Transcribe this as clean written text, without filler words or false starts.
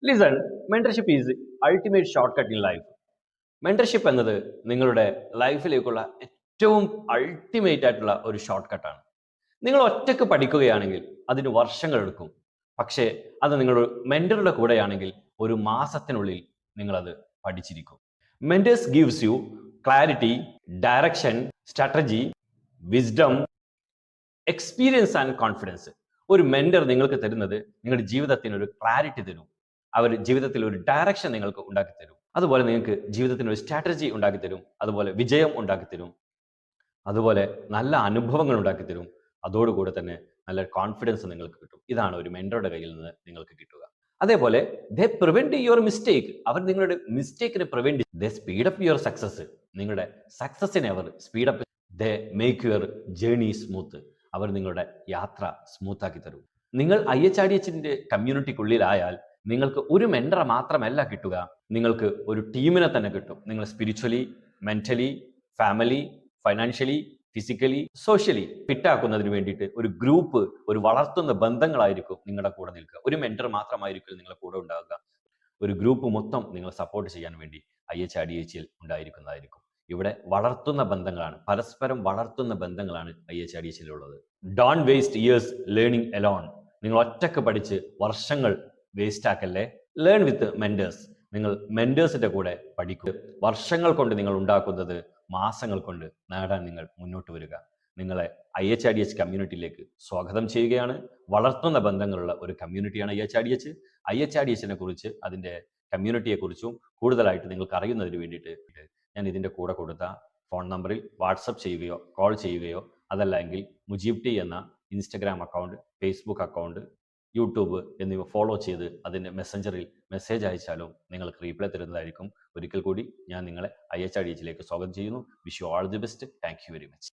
Listen, mentorship is ultimate short cut in life. Mentorship എന്നത് നിങ്ങളുടെ ലൈഫിലേക്കുള്ള ഏറ്റവും അൾട്ടിമേറ്റ് ആയിട്ടുള്ള ഒരു ഷോർട്ട് കട്ടാണ്. നിങ്ങൾ ഒറ്റയ്ക്ക് പഠിക്കുകയാണെങ്കിൽ അതിന് വർഷങ്ങൾ എടുക്കും. പക്ഷേ അത് നിങ്ങളുടെ മെന്ററുടെ കൂടെയാണെങ്കിൽ ഒരു മാസത്തിനുള്ളിൽ നിങ്ങളത് പഠിച്ചിരിക്കും. Mentors gives you clarity, direction, strategy, wisdom, experience and confidence. ഒരു മെന്റർ നിങ്ങൾക്ക് തരുന്നത് നിങ്ങളുടെ ജീവിതത്തിന് ഒരു ക്ലാരിറ്റി തരും. അവർ ജീവിതത്തിൽ ഒരു ഡയറക്ഷൻ നിങ്ങൾക്ക് ഉണ്ടാക്കി തരും. അതുപോലെ നിങ്ങൾക്ക് ജീവിതത്തിന് ഒരു സ്ട്രാറ്റജി ഉണ്ടാക്കി തരും. അതുപോലെ വിജയം ഉണ്ടാക്കി തരും. അതുപോലെ നല്ല അനുഭവങ്ങൾ ഉണ്ടാക്കി തരും. അതോടുകൂടെ തന്നെ നല്ല കോൺഫിഡൻസ് നിങ്ങൾക്ക് കിട്ടും. ഇതാണ് ഒരു മെന്ററുടെ കയ്യിൽ നിന്ന് നിങ്ങൾക്ക് കിട്ടുക. അതേപോലെ ദേ പ്രിവെന്റ് യുവർ മിസ്റ്റേക്ക്. അവർ നിങ്ങളുടെ മിസ്റ്റേക്കിനെ prevent, they speed up your success. നിങ്ങളുടെ സക്സസിനെ അവർ speed up, they make your journey smooth. അവർ നിങ്ങളുടെ യാത്ര സ്മൂത്ത് ആക്കി തരും. നിങ്ങൾ IHRDHന്റെ കമ്മ്യൂണിറ്റിക്കുള്ളിലായാൽ നിങ്ങൾക്ക് ഒരു മെന്ററെ മാത്രമല്ല കിട്ടുക, നിങ്ങൾക്ക് ഒരു ടീമിനെ തന്നെ കിട്ടും. നിങ്ങൾ spiritually, mentally, family, financially, physically, socially ഫിറ്റാക്കുന്നതിന് വേണ്ടിയിട്ട് ഒരു ഗ്രൂപ്പ്, ഒരു വളർത്തുന്ന ബന്ധങ്ങളായിരിക്കും നിങ്ങളുടെ കൂടെ നിൽക്കുക. ഒരു മെന്റർ മാത്രമായിരിക്കും നിങ്ങളുടെ കൂടെ ഉണ്ടാകുക. ഒരു ഗ്രൂപ്പ് മൊത്തം നിങ്ങളെ സപ്പോർട്ട് ചെയ്യാൻ വേണ്ടി IHRDHൽ ഉണ്ടായിരിക്കുന്നതായിരിക്കും. ഇവിടെ വളർത്തുന്ന ബന്ധങ്ങളാണ്, പരസ്പരം വളർത്തുന്ന ബന്ധങ്ങളാണ് IHRDHലുള്ളത്. Don't waste years learning alone. നിങ്ങൾ ഒറ്റക്ക് പഠിച്ച് വർഷങ്ങൾ വേസ്റ്റ് ആക്കല്ലേ. Learn with mentors. നിങ്ങൾ മെന്റേഴ്സിന്റെ കൂടെ പഠിക്കുക. വർഷങ്ങൾ കൊണ്ട് നിങ്ങൾ ഉണ്ടാക്കുന്നത് മാസങ്ങൾ കൊണ്ട് നേടാൻ നിങ്ങൾ മുന്നോട്ട് വരിക. നിങ്ങളെ IHRDH കമ്മ്യൂണിറ്റിയിലേക്ക് സ്വാഗതം ചെയ്യുകയാണ്. വളർത്തുന്ന ബന്ധങ്ങളുള്ള ഒരു കമ്മ്യൂണിറ്റിയാണ് IHRDH. IHRDHനെ കുറിച്ച്, അതിൻ്റെ കമ്മ്യൂണിറ്റിയെ കുറിച്ചും കൂടുതലായിട്ട് നിങ്ങൾക്ക് അറിയുന്നതിന് വേണ്ടിയിട്ട് ഞാൻ ഇതിൻ്റെ കൂടെ കൊടുത്ത ഫോൺ നമ്പറിൽ വാട്സപ്പ് ചെയ്യുകയോ കോൾ ചെയ്യുകയോ, അതല്ലെങ്കിൽ മുജീബ് ടി എന്ന Instagram account, Facebook account, YouTube എന്നിവ ഫോളോ ചെയ്ത് അതിൻ്റെ മെസ്സഞ്ചറിൽ മെസ്സേജ് അയച്ചാലും നിങ്ങൾക്ക് റീപ്ലൈ തരുന്നതായിരിക്കും. ഒരിക്കൽ കൂടി ഞാൻ നിങ്ങളെ IHRDHലേക്ക് സ്വാഗതം ചെയ്യുന്നു. Wish you all the best. Thank you very much.